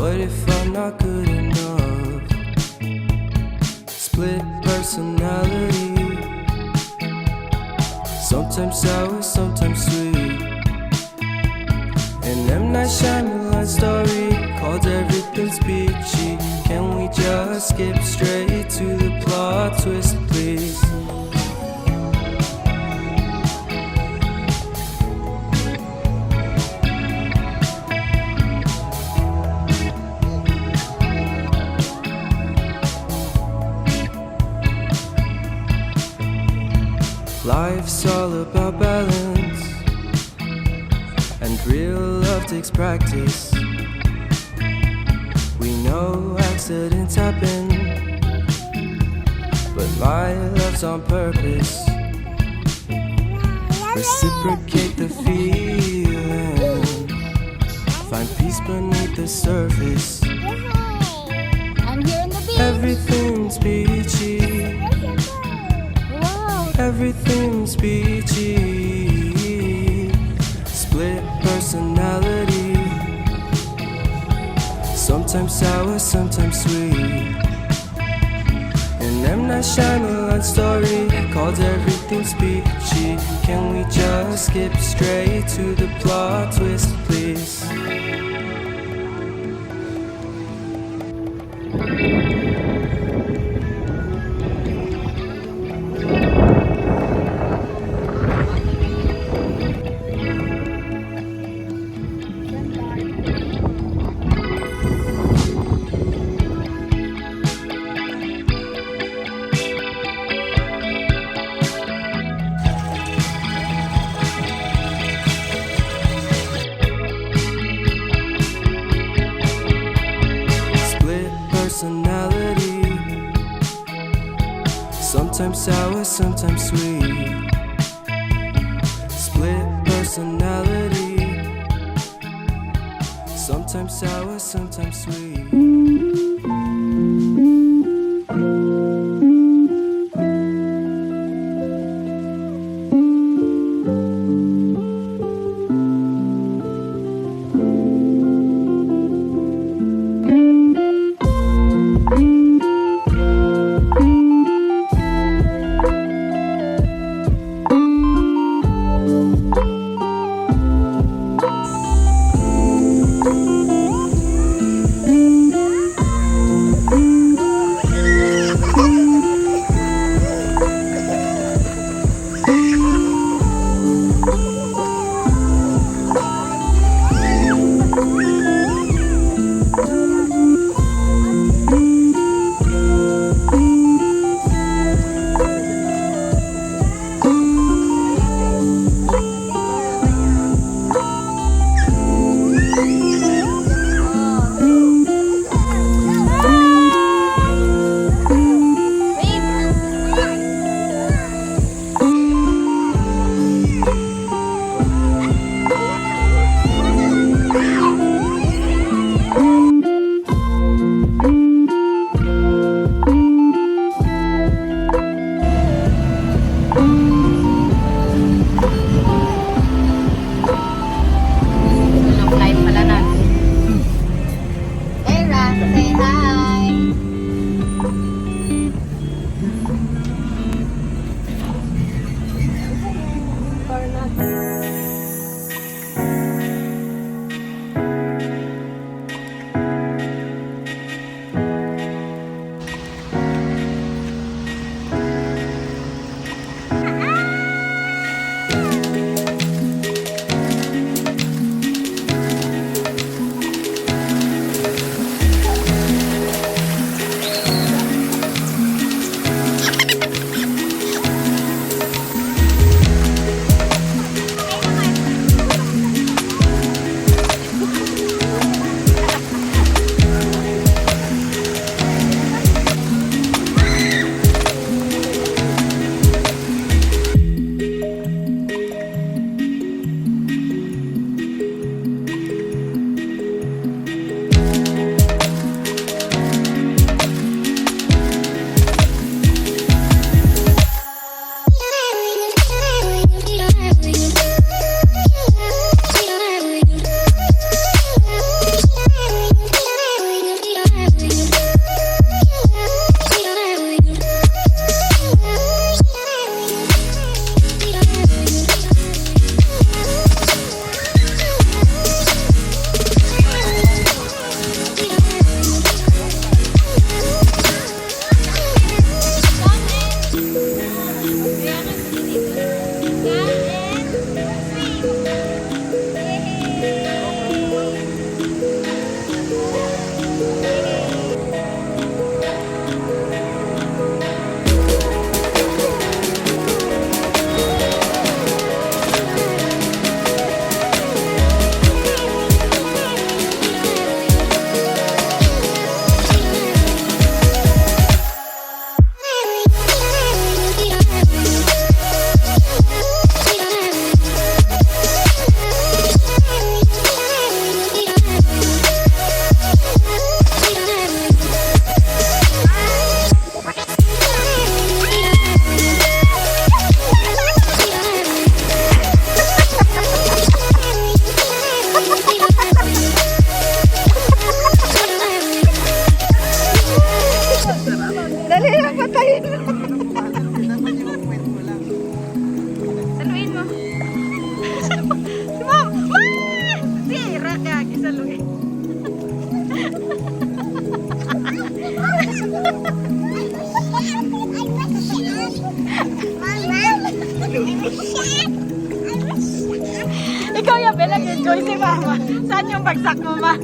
What if I'm not good enough? Split personality, sometimes sour, sometimes sweet. An M. Night Shyamalan story called Everything's Peachy. Can we just skip straight to the plot twist, please? Life's all about balance, and real love takes practice. We know accidents happen, but my love's on purpose. Reciprocate the feeling, find peace beneath the surface. I'm here on the beach. Everything's peachy, everything's peachy. Split personality, sometimes sour, sometimes sweet. An M. Night Shyamalan story called Everything's Peachy. Can we just skip straight to the plot twist, please? Personality, sometimes sour, sometimes sweet. Split personality, sometimes sour, sometimes sweet. Saan yung bagsak mo, ma?